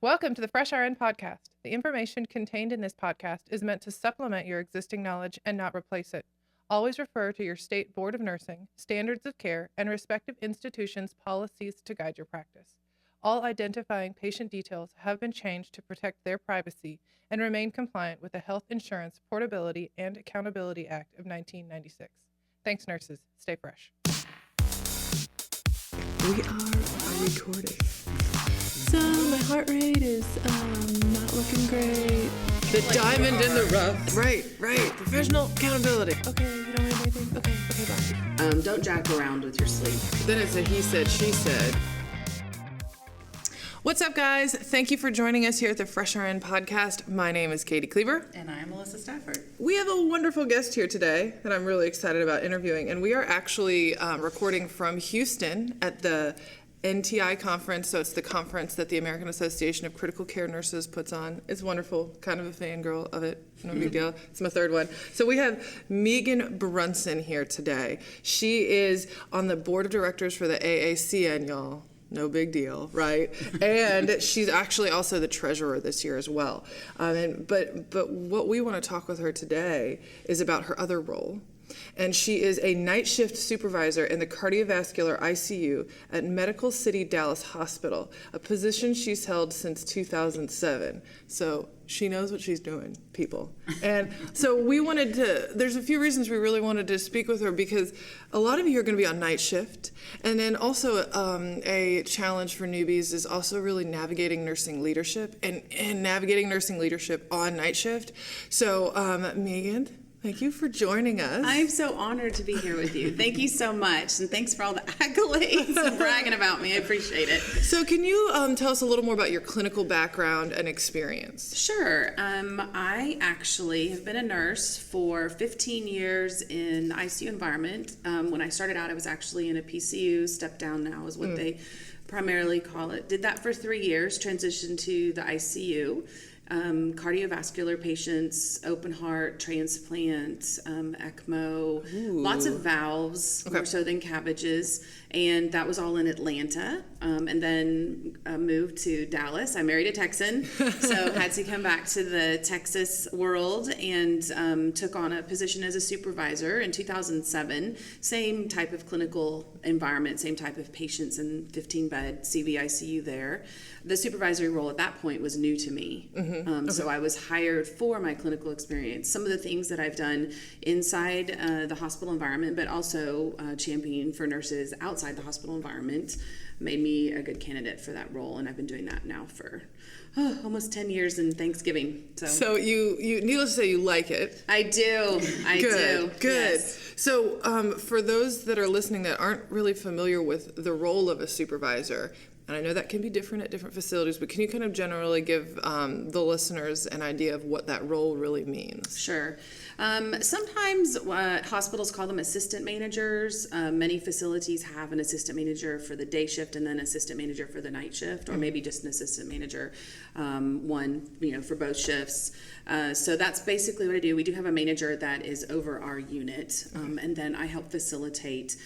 Welcome to the Fresh RN podcast. The information contained in this podcast is meant to supplement your existing knowledge and not replace it. Always refer to your state board of nursing, standards of care, and respective institutions' policies to guide your practice. All identifying patient details have been changed to protect their privacy and remain compliant with the Health Insurance Portability and Accountability Act of 1996. Thanks, nurses. Stay fresh. We are recording. So my heart rate is not looking great. The diamond in the rough. Right. Professional accountability. Okay, you don't need anything? Okay, bye. Don't jack around with your sleep. Then it's a he said, she said. What's up, guys? Thank you for joining us here at the Fresh RN podcast. My name is Katie Cleaver. And I'm Melissa Stafford. We have a wonderful guest here today that I'm really excited about interviewing. And we are actually recording from Houston at the NTI conference. So it's the conference that the American Association of Critical Care Nurses puts on. It's wonderful. Kind of a fangirl of it. No big deal. It's my third one. So we have Megan Brunson here today. She is on the board of directors for the AACN, y'all. No big deal, right? And she's actually also the treasurer this year as well. But what we want to talk with her today is about her other role. And she is a night shift supervisor in the cardiovascular ICU at Medical City Dallas Hospital, a position she's held since 2007. So she knows what she's doing, people. And so there's a few reasons we really wanted to speak with her, because a lot of you are going to be on night shift. And then also a challenge for newbies is also really navigating nursing leadership and navigating nursing leadership on night shift. So Megan, thank you for joining us. I'm so honored to be here with you. Thank you so much. And thanks for all the accolades and bragging about me. I appreciate it. So can you tell us a little more about your clinical background and experience? Sure. I actually have been a nurse for 15 years in the ICU environment. When I started out, I was actually in a PCU. Step down now is what they primarily call it. Did that for 3 years, transitioned to the ICU. Cardiovascular patients, open heart, transplant, ECMO, lots of valves, more so than cabbages, and that was all in Atlanta. And then moved to Dallas. I married a Texan, so had to come back to the Texas world and took on a position as a supervisor in 2007. Same type of clinical environment, same type of patients, and 15-bed CVICU there. The supervisory role at that point was new to me. So I was hired for my clinical experience. Some of the things that I've done inside the hospital environment, but also championing for nurses outside the hospital environment, made me a good candidate for that role. And I've been doing that now for almost 10 years in Thanksgiving. So you needless to say, you like it. I do. I do. Good. Yes. So for those that are listening that aren't really familiar with the role of a supervisor, and I know that can be different at different facilities, but can you kind of generally give the listeners an idea of what that role really means? Sure. Sometimes hospitals call them assistant managers. Many facilities have an assistant manager for the day shift and then assistant manager for the night shift, or maybe just an assistant manager, one for both shifts. So that's basically what I do. We do have a manager that is over our unit, and then I help facilitate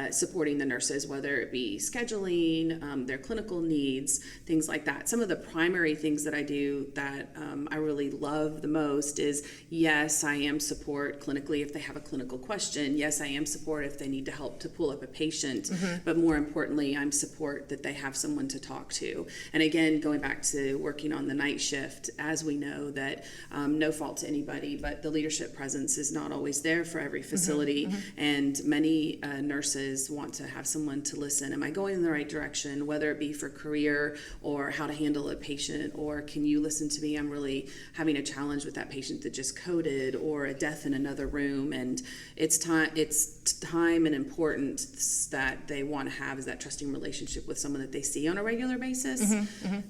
supporting the nurses, whether it be scheduling, their clinical needs, things like that. Some of the primary things that I do that I really love the most is, yes, I am support clinically if they have a clinical question. Yes, I am support if they need to help to pull up a patient. But more importantly, I'm support that they have someone to talk to. And again, going back to working on the night shift, as we know that no fault to anybody, but the leadership presence is not always there for every facility. And many nurses want to have someone to listen. Am I going in the right direction, whether it be for career or how to handle a patient, or can you listen to me? I'm really having a challenge with that patient that just coded, or a death in another room. And it's time and importance that they want to have is that trusting relationship with someone that they see on a regular basis.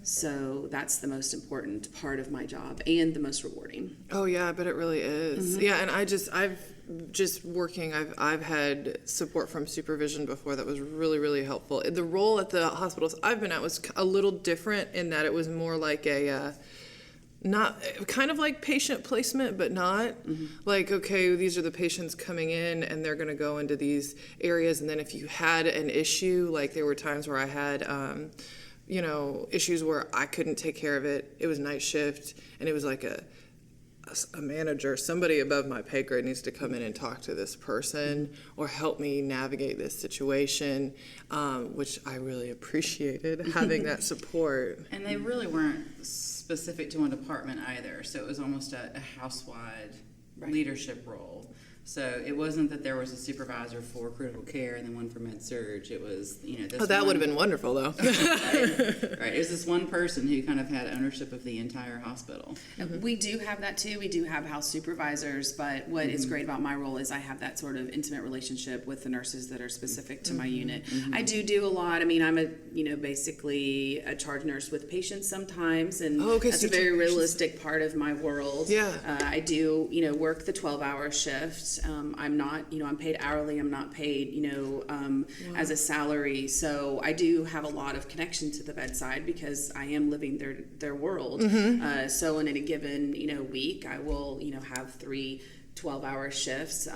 So that's the most important part of my job and the most rewarding. Oh yeah, I bet it really is. Yeah, and I've had support from supervision before that was really, really helpful. The role at the hospitals I've been at was a little different in that it was more like a not kind of like patient placement, but not like, okay, these are the patients coming in and they're going to go into these areas. And then if you had an issue, like there were times where I had issues where I couldn't take care of it. It was night shift, and it was like a manager, somebody above my pay grade needs to come in and talk to this person or help me navigate this situation, which I really appreciated having that support. And they really weren't specific to one department either, so it was almost a house-wide leadership role. So it wasn't that there was a supervisor for critical care and then one for med surg. It was, this that would have been wonderful, though. Right. It was this one person who kind of had ownership of the entire hospital. We do have that too. We do have house supervisors, but what is great about my role is I have that sort of intimate relationship with the nurses that are specific to my unit. I do a lot. I mean, I'm basically a charge nurse with patients sometimes, and that's a very realistic part of my world. Yeah. I do, work the 12-hour shift. I'm not, I'm paid hourly. I'm not paid, as a salary. So I do have a lot of connection to the bedside because I am living their world. So in a given, week, I will, have 3 12-hour shifts,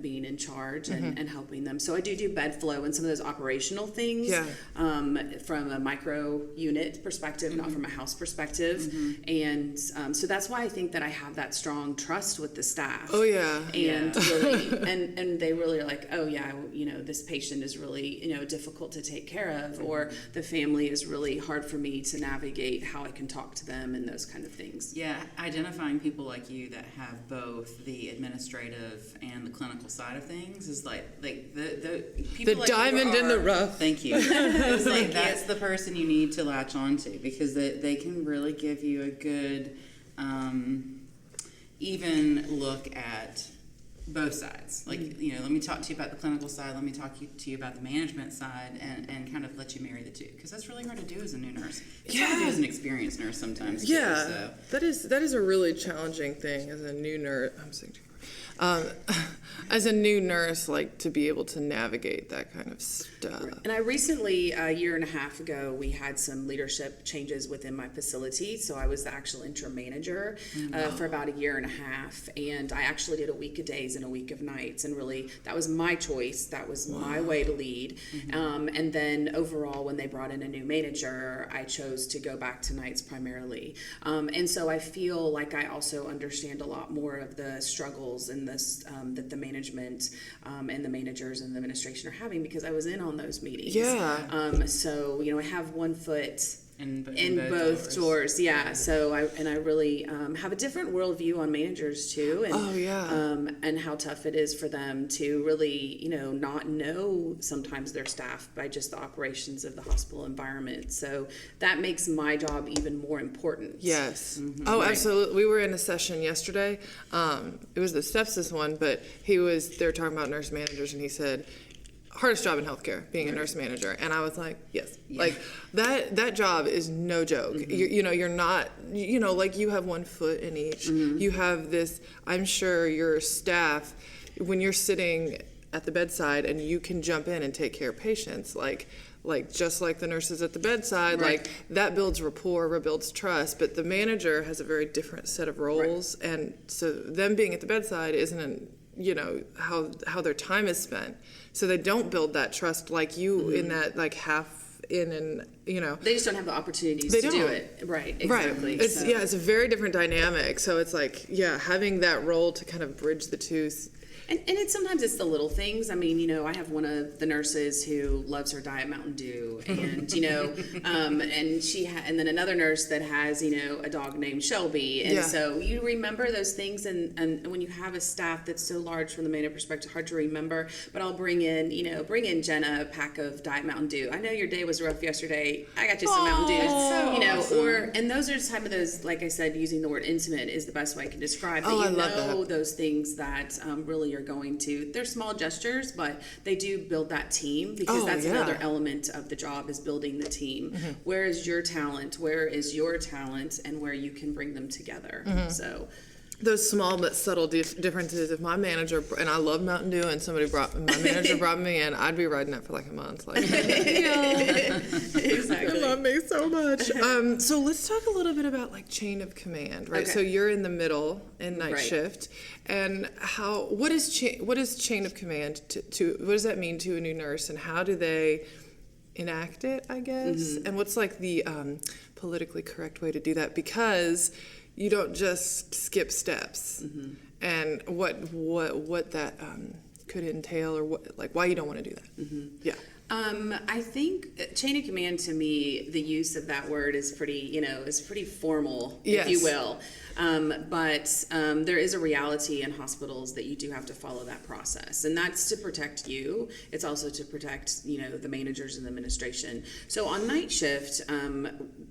being in charge and helping them. So I do bed flow and some of those operational things from a micro unit perspective, not from a house perspective. And so that's why I think that I have that strong trust with the staff. Oh, yeah. And really, and they really are like, oh, yeah, this patient is really, difficult to take care of, or the family is really hard for me to navigate how I can talk to them and those kind of things. Yeah, identifying people like you that have both the administrative and the clinical side of things is like the people the like diamond in the rough. Thank you. It's like that's the person you need to latch on to, because they can really give you a good even look at both sides. Like, let me talk to you about the clinical side, let me talk to you about the management side, and kind of let you marry the two, because that's really hard to do as a new nurse. It's hard to do as an experienced nurse sometimes too, so. That is a really challenging thing as a new nurse. I'm saying as a new nurse, like, to be able to navigate that kind of stuff. And I recently, a year and a half ago, we had some leadership changes within my facility. So I was the actual interim manager for about a year and a half. And I actually did a week of days and a week of nights. And really, that was my choice. That was my way to lead. And then overall, when they brought in a new manager, I chose to go back to nights primarily. And so I feel like I also understand a lot more of the struggles and this that the management and the managers and the administration are having, because I was in on those meetings. So I have one foot in both doors. So I really have a different worldview on managers too, and and how tough it is for them to really not know sometimes their staff by just the operations of the hospital environment. So that makes my job even more important. Yes. Absolutely. We were in a session yesterday. It was the sepsis one, but they were talking about nurse managers, and he said, hardest job in healthcare, being a nurse manager. And I was like, yes. Like, that job is no joke. You're not, like, you have one foot in each. You have this, I'm sure your staff, when you're sitting at the bedside and you can jump in and take care of patients, like just like the nurses at the bedside, like, that builds rapport, builds trust. But the manager has a very different set of roles. And so them being at the bedside isn't how their time is spent. So they don't build that trust like you in that, like, half in and, They just don't have the opportunities to do it. Right, exactly. Right. It's a very different dynamic. So it's like, having that role to kind of bridge the two. And sometimes it's the little things. I mean, I have one of the nurses who loves her Diet Mountain Dew, and and then another nurse that has a dog named Shelby, and so you remember those things. And when you have a staff that's so large from the manager perspective, hard to remember. But I'll bring in Jenna a pack of Diet Mountain Dew. I know your day was rough yesterday. I got you some Mountain Dew. Awesome. And those are some of those. Like I said, using the word intimate is the best way I can describe. I love that. Those things that really are going to, they're small gestures, but they do build that team, because that's another element of the job, is building the team. Where is your talent? Where is your talent? And where you can bring them together. So those small but subtle differences. If my manager, and I love Mountain Dew, and my manager brought me in, I'd be riding that for like a month. Like, exactly. I love me so much. So let's talk a little bit about, like, chain of command, right? Okay. So you're in the middle in night shift, and what is chain of command to what does that mean to a new nurse, and how do they enact it, I guess. And what's like the politically correct way to do that? Because you don't just skip steps, and what that could entail, or what, like, why you don't want to do that. Yeah. I think chain of command, to me, the use of that word is pretty formal, Yes. if you will. But there is a reality in hospitals that you do have to follow that process, and that's to protect you. It's also to protect, the managers and the administration. So on night shift,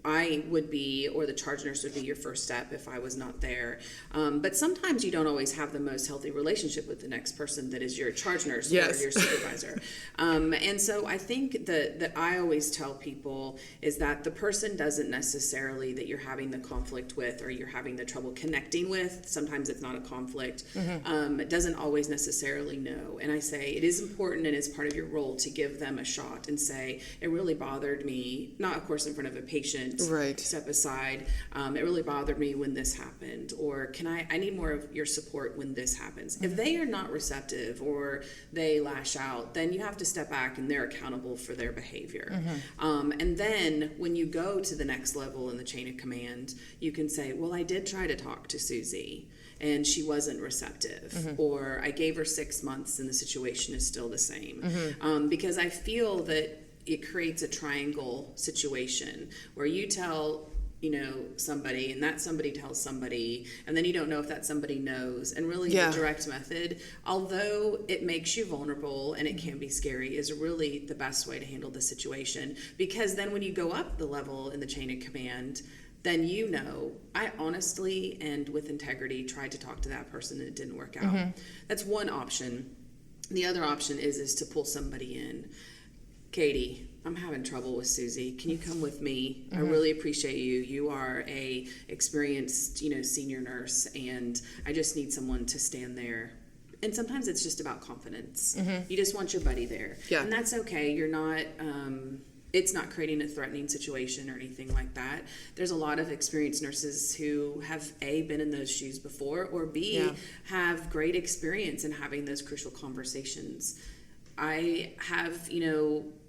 I would be, or the charge nurse would be your first step if I was not there. But sometimes you don't always have the most healthy relationship with the next person that is your charge nurse Yes. or your supervisor. And so I think that I always tell people is that the person doesn't necessarily that you're having the conflict with, or you're having the trouble connecting with, sometimes it's not a conflict, it doesn't always necessarily know. And I say it is important, and it's part of your role to give them a shot and say, it really bothered me, not of course in front of a patient, Right. step aside, it really bothered me when this happened, or I need more of your support when this happens. If they are not receptive or they lash out, then you have to step back and they're accountable for their behavior. And then when you go to the next level in the chain of command, you can say, well, I did try to talk to Susie and she wasn't receptive, or I gave her 6 months and the situation is still the same. Because I feel that it creates a triangle situation where you tell somebody, and that somebody tells somebody, and then you don't know if that somebody knows. And really Yeah. the direct method, although it makes you vulnerable and it can be scary, is really the best way to handle the situation. Because then when you go up the level in the chain of command, then I honestly and with integrity tried to talk to that person and it didn't work out. That's one option. The other option is to pull somebody in. Katie, I'm having trouble with Susie. Can you come with me? I really appreciate you. You are a experienced, senior nurse, and I just need someone to stand there. And sometimes it's just about confidence. You just want your buddy there. Yeah. And that's okay. You're not, it's not creating a threatening situation or anything like that. There's a lot of experienced nurses who have A, been in those shoes before, or B, Yeah. have great experience in having those crucial conversations. I have,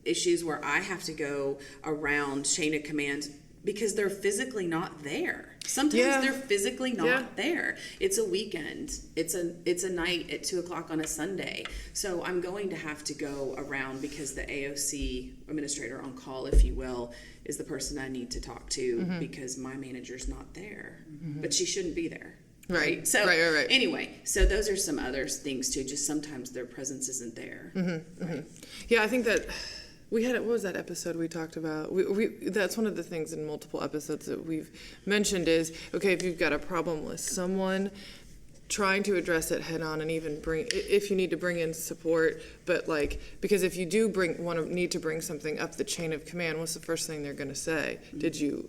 issues where I have to go around chain of command because they're physically not there. Sometimes they're physically not there. It's a weekend. It's a night at 2:00 on a Sunday. So I'm going to have to go around because the AOC administrator on call, if you will, is the person I need to talk to because my manager's not there. But she shouldn't be there. Right. So Right. anyway, so those are some other things too. Just sometimes their presence isn't there. Right. Yeah, I think that we had, what was that episode we talked about? We that's one of the things in multiple episodes that we've mentioned is, okay, if you've got a problem with someone, trying to address it head on, and even if you need to bring in support, but because if you do need to bring something up the chain of command, what's the first thing they're going to say? Did you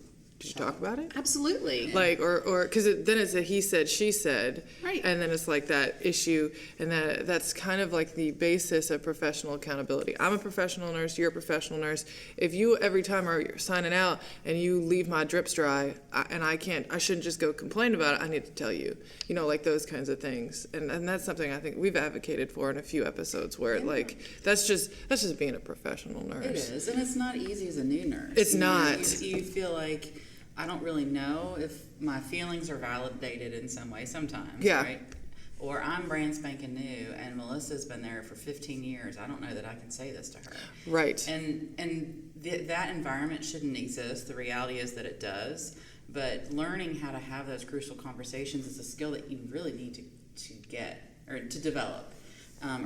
talk about it? Absolutely. Or because then it's a he said, she said, Right. and then it's like that issue, and that's kind of like the basis of professional accountability. I'm a professional nurse, you're a professional nurse. If you every time you're signing out and you leave my drips dry, I shouldn't just go complain about it. I need to tell you, like those kinds of things, and that's something I think we've advocated for in a few episodes where that's just being a professional nurse. It is, and it's not easy as a new nurse. It's not. You feel like, I don't really know if my feelings are validated in some way sometimes, Yeah. right? Or I'm brand spanking new and Melissa's been there for 15 years. I don't know that I can say this to her. Right. And that environment shouldn't exist. The reality is that it does. But learning how to have those crucial conversations is a skill that you really need to get or to develop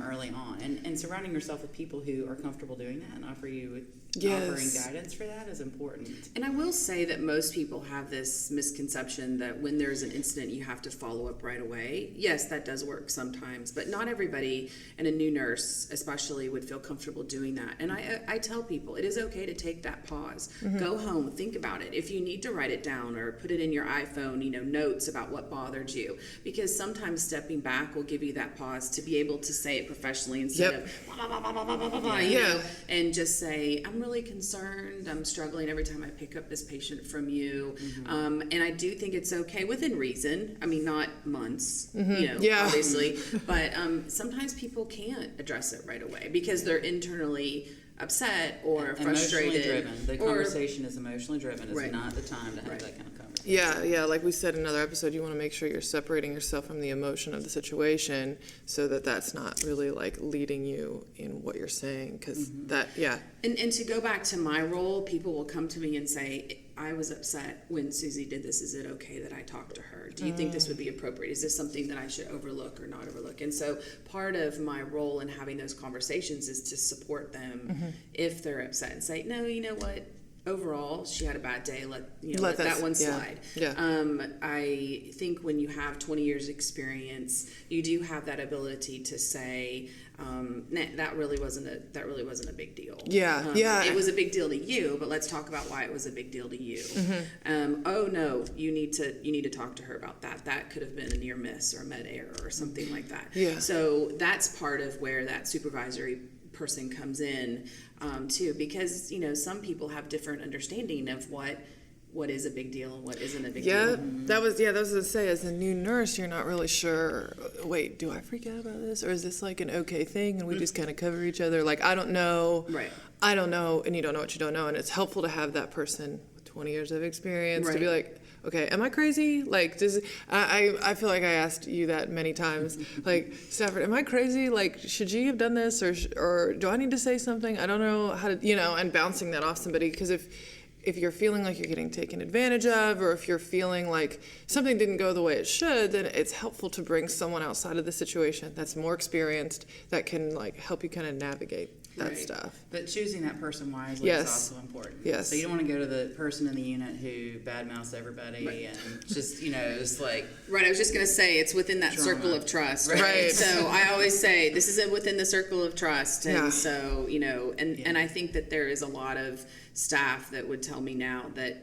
early on. And surrounding yourself with people who are comfortable doing that and offering guidance for that is important. And I will say that most people have this misconception that when there's an incident, you have to follow up right away. Yes, that does work sometimes, but not everybody, and a new nurse especially, would feel comfortable doing that. And I tell people it is okay to take that pause. Go home, think about it. If you need to write it down or put it in your iPhone, notes about what bothered you, because sometimes stepping back will give you that pause to be able to say it professionally instead of blah, blah, blah, blah, blah, blah, blah, and just say, I'm really concerned, I'm struggling every time I pick up this patient from you. And I do think it's okay within reason. I mean, not months, obviously, but sometimes people can't address it right away because they're internally upset or Emotionally frustrated. driven. The or- conversation is emotionally driven. It's Right. not the time to have Right. that kind of conversation. Yeah, like we said in another episode, you want to make sure you're separating yourself from the emotion of the situation so that that's not really like leading you in what you're saying, because And to go back to my role, people will come to me and say, I was upset when Susie did this. Is it okay that I talk to her? Do you think this would be appropriate? Is this something that I should overlook or not overlook? And so part of my role in having those conversations is to support them if they're upset and say, no, you know what? Overall, she had a bad day. Let that one slide. Yeah. I think when you have 20 years experience, you do have that ability to say, nah, that really wasn't a big deal. Yeah. It was a big deal to you, but let's talk about why it was a big deal to you. Oh no, you need to talk to her about that. That could have been a near miss or a med error or something like that. Yeah. So that's part of where that supervisory person comes in too, because some people have different understanding of what is a big deal and what isn't a big deal. That was to say, as a new nurse, you're not really sure, wait, do I freak out about this, or is this like an okay thing and we just kind of cover each other? Like, I don't know. Right. I don't know, and you don't know what you don't know, and it's helpful to have that person with 20 years of experience to be like, okay, am I crazy? Like, I feel like I asked you that many times. Like, Stafford, am I crazy? Like, should you have done this, or do I need to say something? I don't know how to, and bouncing that off somebody, because if you're feeling like you're getting taken advantage of, or if you're feeling like something didn't go the way it should, then it's helpful to bring someone outside of the situation that's more experienced, that can like help you kind of navigate that stuff. But choosing that person wisely is also important. Yes. So you don't want to go to the person in the unit who badmouths everybody and just, it's like... Right, I was just going to say, it's within that circle of trust. Right. So I always say, this is within the circle of trust. And so, and I think that there is a lot of staff that would tell me now that,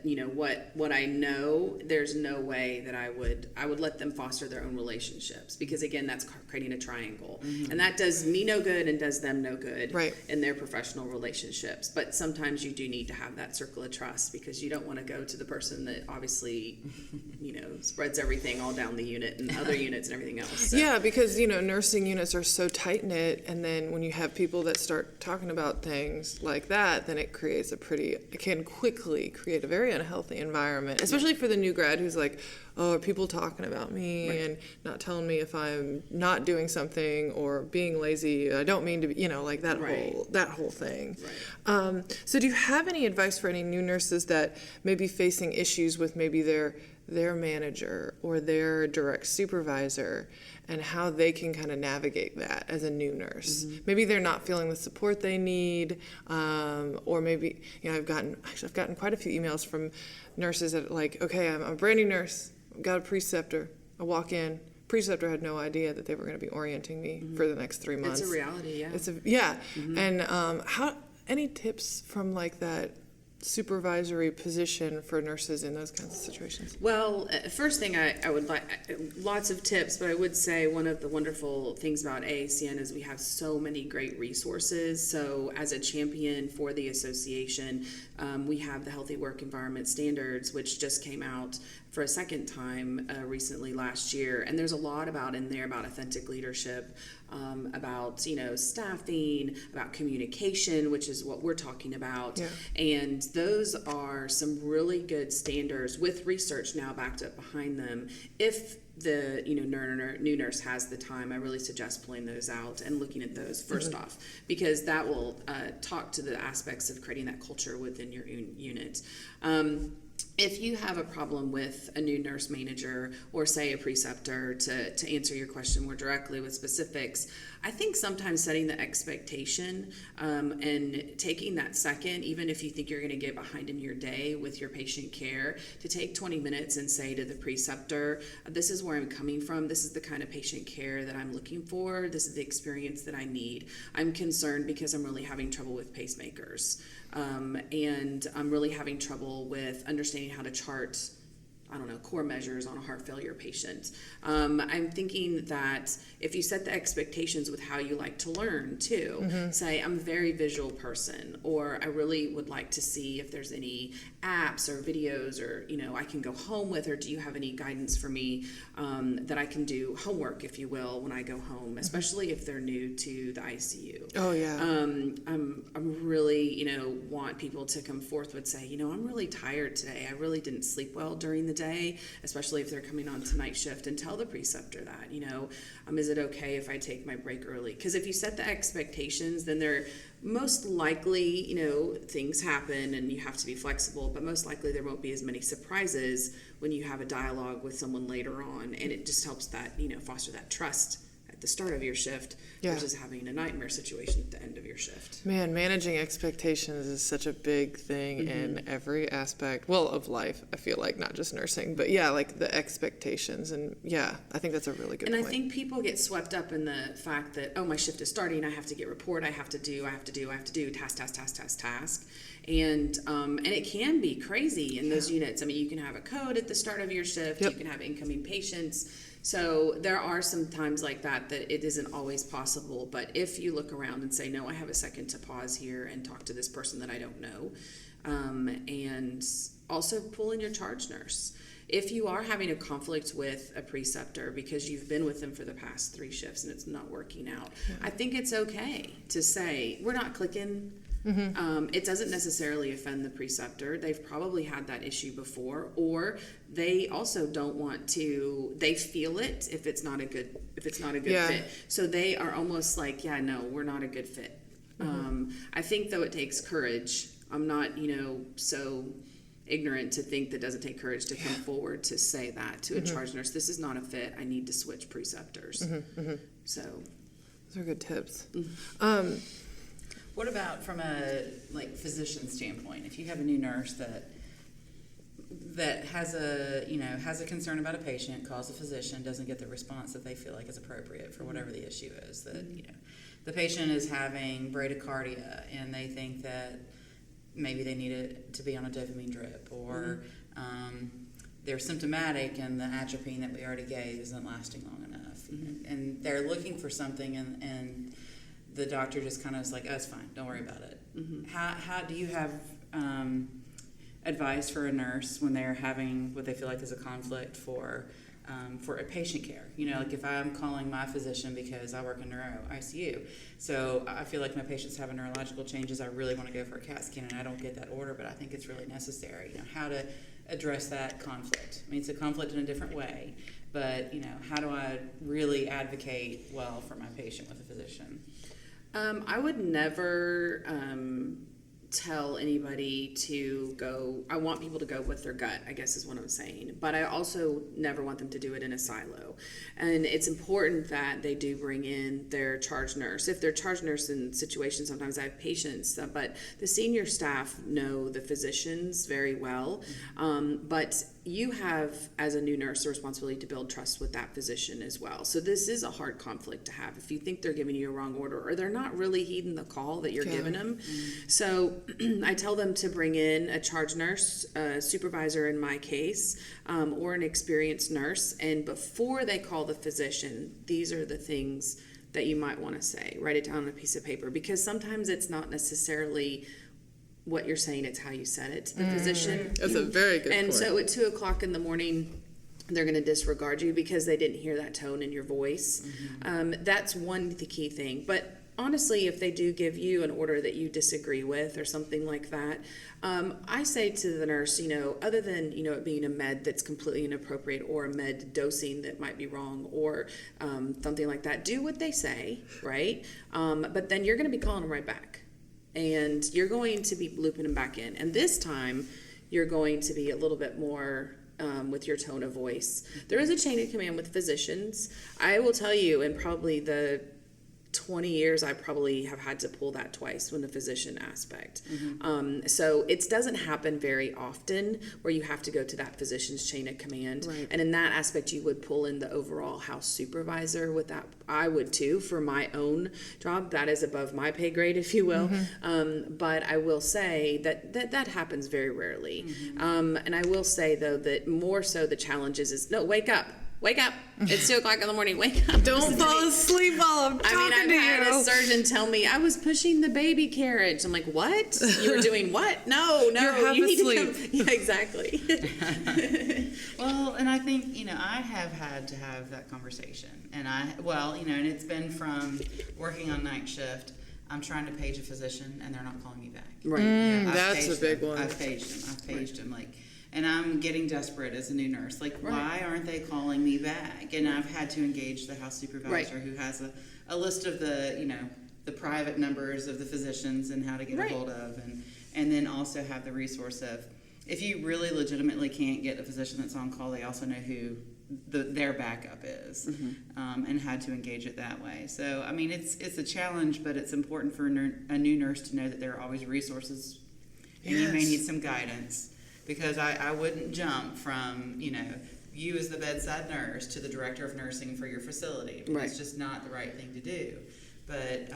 what I know, there's no way that I would let them foster their own relationships, because again, that's creating a triangle. And that does me no good and does them no good in their professional relationships. But sometimes you do need to have that circle of trust, because you don't want to go to the person that obviously, spreads everything all down the unit and other units and everything else. So. Yeah, because, nursing units are so tight-knit, and then when you have people that start talking about things like that, then it can quickly create a very unhealthy environment, especially for the new grad who's like, oh, are people talking about me and not telling me if I'm not doing something or being lazy? I don't mean to be, like that whole thing. Right. So do you have any advice for any new nurses that may be facing issues with maybe their manager or their direct supervisor, and how they can kind of navigate that as a new nurse? Maybe they're not feeling the support they need, or maybe, I've gotten quite a few emails from nurses that like, okay, I'm a brand new nurse, I've got a preceptor, I walk in, preceptor had no idea that they were going to be orienting me for the next 3 months. It's a reality, And how, any tips from like that supervisory position for nurses in those kinds of situations? Well, first thing I would like, lots of tips, but I would say one of the wonderful things about AACN is we have so many great resources. So as a champion for the association, we have the Healthy Work Environment Standards, which just came out for a second time recently last year. And there's a lot in there about authentic leadership, about, staffing, about communication, which is what we're talking about. And those are some really good standards with research now backed up behind them. If the new nurse has the time, I really suggest pulling those out and looking at those first off, because that will talk to the aspects of creating that culture within your unit. If you have a problem with a new nurse manager or say a preceptor, to answer your question more directly with specifics, I think sometimes setting the expectation and taking that second, even if you think you're going to get behind in your day with your patient care, to take 20 minutes and say to the preceptor, this is where I'm coming from, this is the kind of patient care that I'm looking for, this is the experience that I need. I'm concerned because I'm really having trouble with pacemakers. And I'm really having trouble with understanding how to chart core measures on a heart failure patient. I'm thinking that if you set the expectations with how you like to learn too, say, I'm a very visual person, or I really would like to see if there's any apps or videos or, I can go home with, or do you have any guidance for me that I can do homework, if you will, when I go home, especially if they're new to the ICU. Oh, yeah. I'm really, want people to come forth with say, I'm really tired today. I really didn't sleep well during the day, especially if they're coming on to night shift, and tell the preceptor that, is it okay if I take my break early? Because if you set the expectations, then they're most likely, things happen and you have to be flexible, but most likely there won't be as many surprises when you have a dialogue with someone later on, and it just helps that, foster that trust at the start of your shift versus having a nightmare situation at the end of your shift. Man, managing expectations is such a big thing in every aspect, of life, I feel like, not just nursing, but like the expectations. And I think that's a really good point. And I think people get swept up in the fact that, my shift is starting, I have to get report, I have to do, task. And it can be crazy in those units. I mean, you can have a code at the start of your shift, you can have incoming patients. So there are some times like that it isn't always possible. But if you look around and say, no, I have a second to pause here and talk to this person that I don't know, and also pull in your charge nurse. If you are having a conflict with a preceptor because you've been with them for the past 3 shifts and it's not working out, I think it's okay to say, we're not clicking. It doesn't necessarily offend the preceptor. They've probably had that issue before, or they also don't want to, they feel it if it's not a good fit. So they are almost like, no, we're not a good fit. I think though it takes courage. I'm not, so ignorant to think that doesn't take courage to come forward to say that to a charge nurse. This is not a fit. I need to switch preceptors. So those are good tips. What about from a physician standpoint? If you have a new nurse that has a concern about a patient, calls a physician, doesn't get the response that they feel like is appropriate for whatever the issue is, that the patient is having bradycardia and they think that maybe they need it to be on a dopamine drip, or they're symptomatic and the atropine that we already gave isn't lasting long enough, and they're looking for something and the doctor just kind of is like, oh, it's fine, don't worry about it. How do you have advice for a nurse when they're having what they feel like is a conflict for a patient care? If I'm calling my physician because I work in neuro ICU, so I feel like my patient's having neurological changes, I really want to go for a CAT scan and I don't get that order, but I think it's really necessary. How to address that conflict. I mean, it's a conflict in a different way, but how do I really advocate well for my patient with a physician? I would never tell anybody to go. I want people to go with their gut, I guess is what I'm saying. But I also never want them to do it in a silo. And it's important that they do bring in their charge nurse. If they're charge nurse in situations, sometimes I have patients, but the senior staff know the physicians very well. But you have, as a new nurse, the responsibility to build trust with that physician as well. So this is a hard conflict to have if you think they're giving you a wrong order or they're not really heeding the call that you're giving them. So I tell them to bring in a charge nurse, a supervisor in my case, or an experienced nurse. And before they call the physician, these are the things that you might want to say. Write it down on a piece of paper, because sometimes it's not necessarily what you're saying, it's how you said it to the physician. That's a very good point. And so at 2:00 in the morning, they're going to disregard you because they didn't hear that tone in your voice. That's the key thing. But honestly, if they do give you an order that you disagree with or something like that, I say to the nurse, other than, it being a med that's completely inappropriate or a med dosing that might be wrong or something like that, do what they say, right? But then you're going to be calling them right back. And you're going to be looping them back in. And this time, you're going to be a little bit more with your tone of voice. There is a chain of command with physicians. I will tell you, and probably the 20 years, I probably have had to pull that twice when the physician aspect. So it doesn't happen very often where you have to go to that physician's chain of command. Right. And in that aspect, you would pull in the overall house supervisor with that. I would too for my own job. That is above my pay grade, if you will. But I will say that happens very rarely. And I will say, though, that more so the challenge is no, wake up. Wake up. It's 2 o'clock in the morning. Wake up. Don't fall asleep while I'm talking I've to had you. a surgeon tell me I was pushing the baby carriage. I'm like, what? You were doing what? No, You're half you need asleep. to come. Yeah, exactly. Well, and I think, I have had to have that conversation. And and it's been from working on night shift. I'm trying to page a physician and they're not calling me back. Right. I've That's paged a big them. one. I've paged them. And I'm getting desperate as a new nurse. Why aren't they calling me back? And I've had to engage the house supervisor who has a list of the private numbers of the physicians and how to get a hold of, and then also have the resource of, if you really legitimately can't get a physician that's on call, they also know who their backup is, and how to engage it that way. So, it's a challenge, but it's important for a new nurse to know that there are always resources, and you may need some guidance. Because I wouldn't jump from, you as the bedside nurse to the director of nursing for your facility. Right. It's just not the right thing to do. But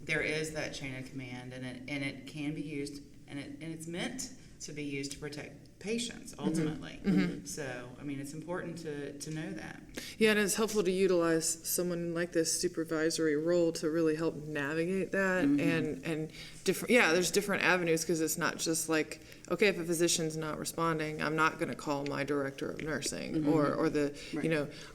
there is that chain of command, and it can be used, and it's meant to be used to protect patients, ultimately. So, it's important to know that. Yeah, and it's helpful to utilize someone like this supervisory role to really help navigate that and different. Yeah, there's different avenues because it's not just like, okay, if a physician's not responding, I'm not going to call my director of nursing or the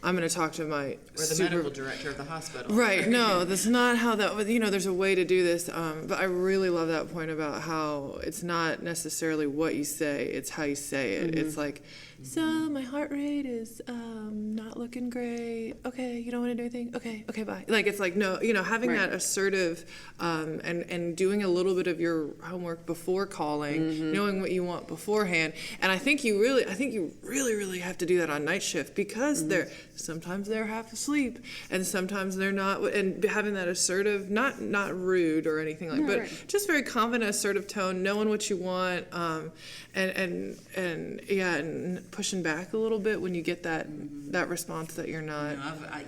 I'm going to talk to my or the medical director of the hospital. Right. No, that's not how that. There's a way to do this. But I really love that point about how it's not necessarily what you say; it's how you say it. It's like, so my heart rate is not looking great. Okay, you don't want to do anything. Okay, bye. It's like no, having that assertive and doing a little bit of your homework before calling, knowing what you want beforehand. And I think you really have to do that on night shift because sometimes they're half asleep and sometimes they're not. And having that assertive, not rude or anything like, but just very confident, assertive tone, knowing what you want, and pushing back a little bit when you get that response that you're not.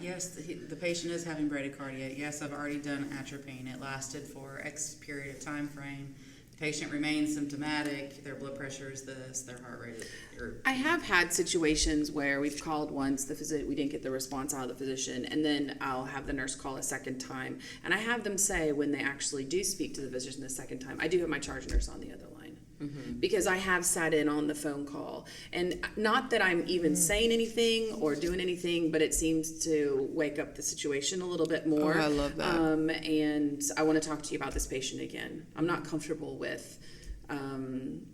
Yes, the patient is having bradycardia. Yes, I've already done atropine. It lasted for X period of time frame. The patient remains symptomatic. Their blood pressure is this. Their heart rate is. I have had situations where we've called once, we didn't get the response out of the physician, and then I'll have the nurse call a second time. And I have them say when they actually do speak to the physician the second time, I do have my charge nurse on the other line. Because I have sat in on the phone call. And not that I'm even saying anything or doing anything, but it seems to wake up the situation a little bit more. Oh, I love that. And I want to talk to you about this patient again. I'm not comfortable with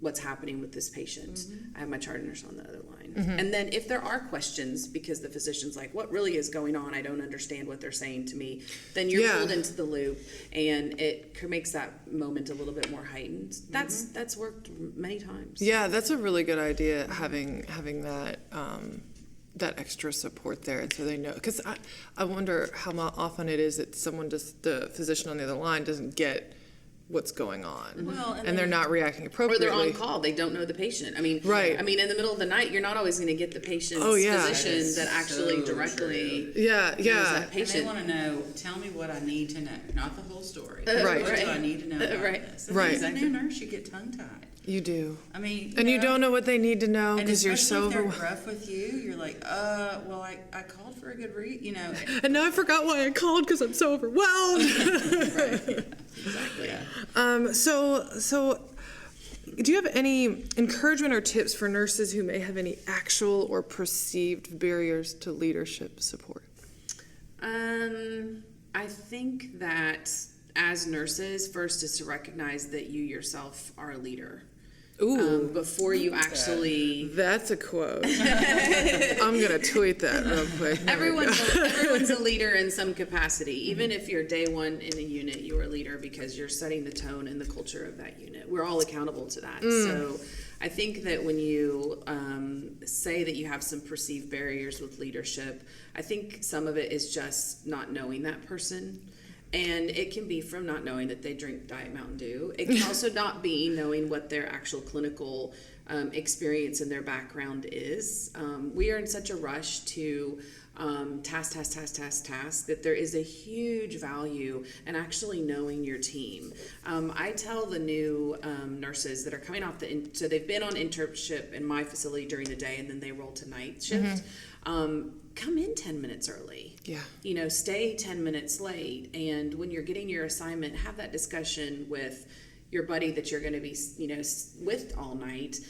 what's happening with this patient. I have my charge nurse on the other line. And then if there are questions, because the physician's like, what really is going on? I don't understand what they're saying to me. Then you're pulled into the loop, and it makes that moment a little bit more heightened. That's worked many times. Yeah, that's a really good idea, having that that extra support there, and so they know. Because I wonder how often it is that the physician on the other line doesn't get what's going on, and they're not reacting appropriately. Or they're on call. They don't know the patient. In the middle of the night, you're not always going to get the patient's physician that actually directly knows that patient. And they want to know, tell me what I need to know, not the whole story. Right. What do I need to know about this? And as a new nurse, you get tongue-tied. You do. And you don't know what they need to know because you're so overwhelmed. If they're rough with you, you're like, I called for a good reason, And now I forgot why I called because I'm so overwhelmed. Exactly. So do you have any encouragement or tips for nurses who may have any actual or perceived barriers to leadership support? I think that as nurses, first is to recognize that you yourself are a leader. Ooh. Before you actually... That's a quote. I'm going to tweet that real quick. Everyone's a leader in some capacity. Even if you're day one in a unit, you're a leader because you're setting the tone and the culture of that unit. We're all accountable to that. So I think that when you say that you have some perceived barriers with leadership, I think some of it is just not knowing that person. And it can be from not knowing that they drink Diet Mountain Dew. It can also not be knowing what their actual clinical experience and their background is. We are in such a rush to task that there is a huge value in actually knowing your team. I tell the new nurses that are coming off so they've been on internship in my facility during the day and then they roll to night shift. Come in 10 minutes early. Yeah. You know, stay 10 minutes late. And when you're getting your assignment, have that discussion with your buddy that you're going to be, you know, with all night.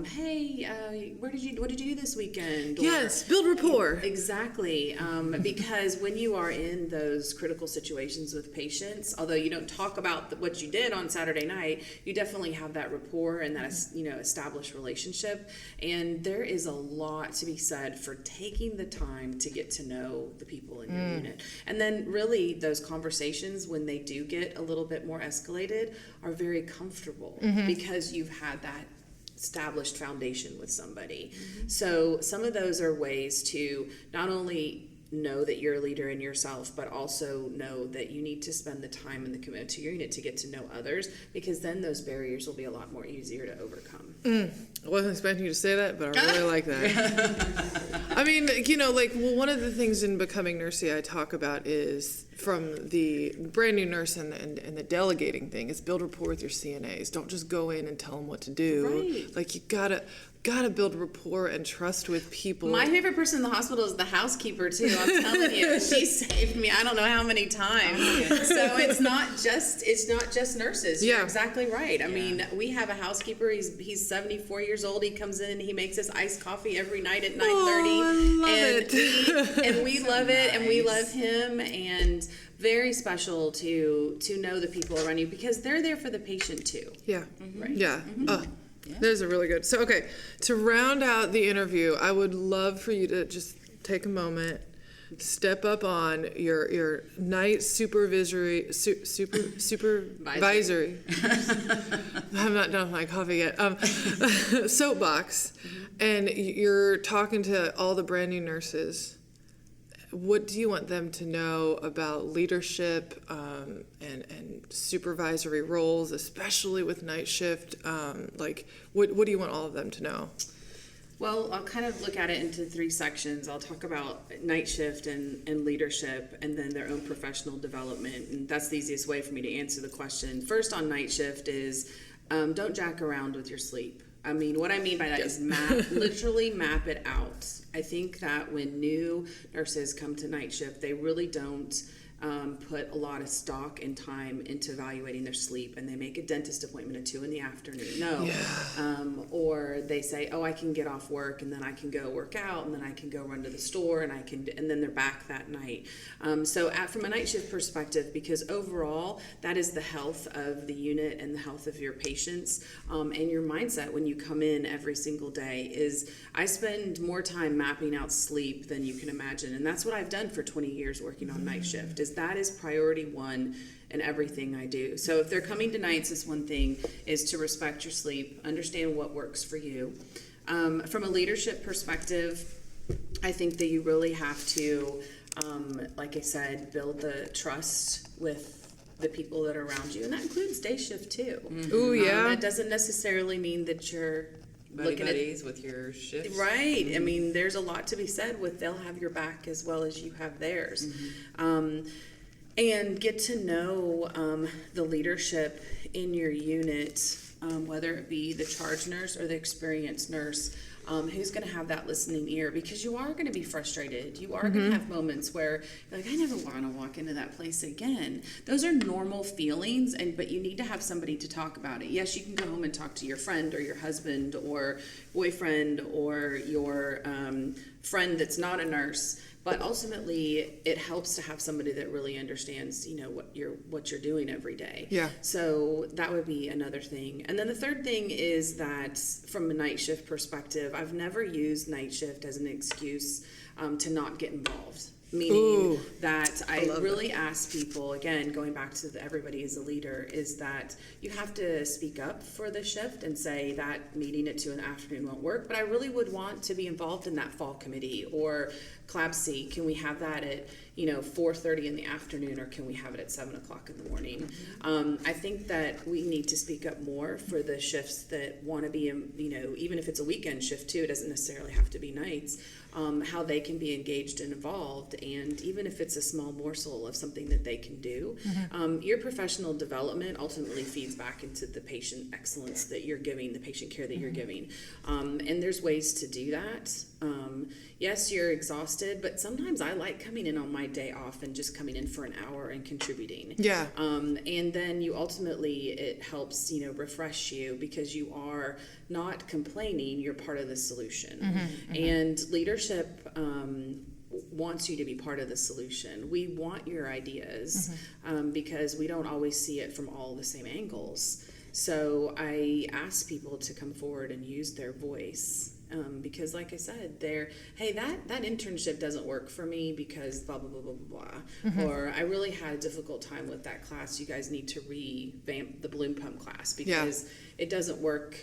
Hey, what did you do this weekend? Or, Yes, build rapport. Exactly. Because when you are in those critical situations with patients, although you don't talk about what you did on Saturday night, you definitely have that rapport and that, you know, established relationship. And there is a lot to be said for taking the time to get to know the people in your unit. And then really those conversations, when they do get a little bit more escalated, are very comfortable because you've had that established foundation with somebody. So some of those are ways to not only know that you're a leader in yourself, but also know that you need to spend the time and the commitment to your unit to get to know others, because then those barriers will be a lot more easier to overcome. I wasn't expecting you to say that, but I really like that. I mean, you know, like, well, one of the things in Becoming Nursey I talk about is from the brand new nurse and the delegating thing is build rapport with your CNAs. Don't just go in and tell them what to do. Right. Like, you gotta build rapport and trust with people. My favorite person in the hospital is the housekeeper too. I'm telling you, she saved me I don't know how many times. So it's not just nurses. You're exactly right. I mean, we have a housekeeper. He's 74 years old. He comes in and he makes us iced coffee every night at 9:30. Oh, I love it. We love it, and we love him, and very special to know the people around you, because they're there for the patient too. Yeah. Right. Yeah. There's a really good. So, okay, to round out the interview, I would love for you to just take a moment, step up on your night supervisory. I'm not done with my coffee yet. Soapbox, and you're talking to all the brand new nurses. What do you want them to know about leadership and supervisory roles, especially with night shift? Like, what do you want all of them to know? Well, I'll kind of look at it into 3 sections. I'll talk about night shift and leadership, and then their own professional development. And that's the easiest way for me to answer the question. First, on night shift is don't jack around with your sleep. I mean, what I mean by that is literally map it out. I think that when new nurses come to night shift, they really don't put a lot of stock and time into evaluating their sleep, and they make a dentist appointment at 2 p.m. Or they say, oh, I can get off work and then I can go work out and then I can go run to the store and then they're back that night. From a night shift perspective, because overall that is the health of the unit and the health of your patients, and your mindset when you come in every single day is, I spend more time mapping out sleep than you can imagine, and that's what I've done for 20 years working on night shift. That is priority one in everything I do. So if they're coming to nights, this one thing is to respect your sleep, understand what works for you. From a leadership perspective, I think that you really have to, like I said, build the trust with the people that are around you, and that includes day shift too. Ooh, yeah. That doesn't necessarily mean that you're looking buddies with your shifts. Right. I mean, there's a lot to be said with they'll have your back as well as you have theirs. And get to know the leadership in your unit, whether it be the charge nurse or the experienced nurse, who's going to have that listening ear, because you are going to be frustrated. You are going to have moments where you're like, I never want to walk into that place again. Those are normal feelings, but you need to have somebody to talk about it. Yes, you can go home and talk to your friend or your husband or boyfriend or your friend that's not a nurse. But ultimately, it helps to have somebody that really understands, you know, what you're doing every day. Yeah. So that would be another thing. And then the third thing is that from a night shift perspective, I've never used night shift as an excuse to not get involved. meaning that I really ask people, again, going back to everybody as a leader, is that you have to speak up for the shift and say that meeting at 2 in the afternoon won't work, but I really would want to be involved in that fall committee, or CLABC, can we have that at 4:30 in the afternoon, or can we have it at 7 o'clock in the morning? I think that we need to speak up more for the shifts that want to be, even if it's a weekend shift too, it doesn't necessarily have to be nights, how they can be engaged and involved, and even if it's a small morsel of something that they can do. Your professional development ultimately feeds back into the patient excellence that you're giving, the patient care that you're giving. And there's ways to do that. Yes, you're exhausted, but sometimes I like coming in on my day off and just coming in for an hour and contributing. Yeah. And then you ultimately, it helps, refresh you, because you are not complaining, you're part of the solution. And leadership wants you to be part of the solution. We want your ideas, because we don't always see it from all the same angles. So I ask people to come forward and use their voice. Because like I said, that internship doesn't work for me because blah, blah, blah, blah, blah, blah. Or I really had a difficult time with that class. You guys need to revamp the balloon pump class because it doesn't work.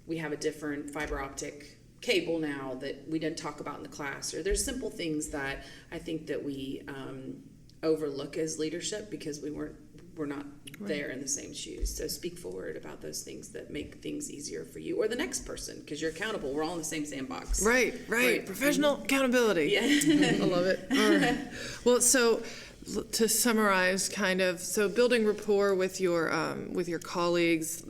We have a different fiber optic cable now that we didn't talk about in the class. Or there's simple things that I think that we overlook as leadership because we're not there in the same shoes. So speak forward about those things that make things easier for you or the next person, because you're accountable. We're all in the same sandbox. Right. Professional accountability. Yeah. I love it. All right. Well, so to summarize, so building rapport with your colleagues,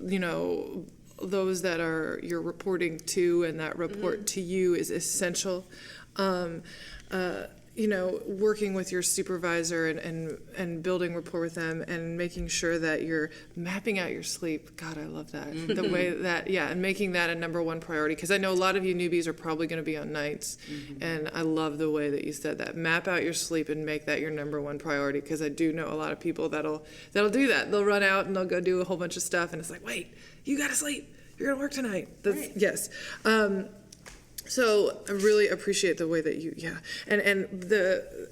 those that are you're reporting to, and that report to you is essential. Working with your supervisor and building rapport with them and making sure that you're mapping out your sleep. God, I love that. The way that, and making that a number one priority. Because I know a lot of you newbies are probably going to be on nights. And I love the way that you said that. Map out your sleep and make that your number one priority. Because I do know a lot of people that'll do that. They'll run out and they'll go do a whole bunch of stuff. And it's like, wait, you got to sleep. You're going to work tonight. Yes. So I really appreciate the way that you, and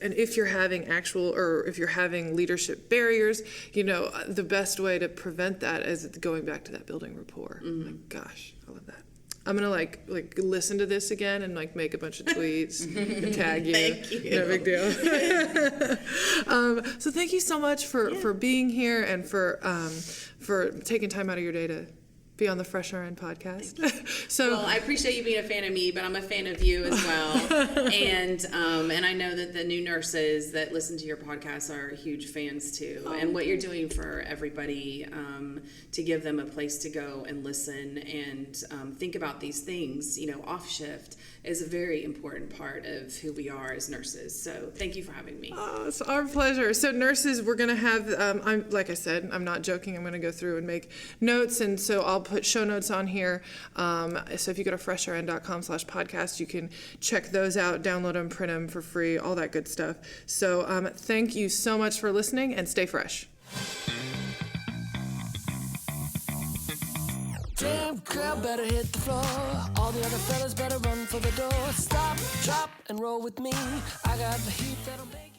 if you're having if you're having leadership barriers, the best way to prevent that is going back to that building rapport. Like, gosh, I love that. I'm gonna like listen to this again and make a bunch of tweets and tag you. Thank you. No big deal. So thank you so much for being here and for taking time out of your day to be on the Fresh RN podcast. Well, I appreciate you being a fan of me, but I'm a fan of you as well. And I know that the new nurses that listen to your podcast are huge fans too. And what you're doing for everybody to give them a place to go and listen and think about these things, off shift, is a very important part of who we are as nurses. So thank you for having me. Oh, it's our pleasure. So nurses, we're going to have, like I said, I'm not joking, I'm going to go through and make notes. And so I'll put show notes on here. So if you go to freshrn.com/podcast, you can check those out, download them, print them for free, all that good stuff. So thank you so much for listening, and stay fresh. Damn girl, better hit the floor. All the other fellas better run for the door. Stop, drop, and roll with me. I got the heat that'll make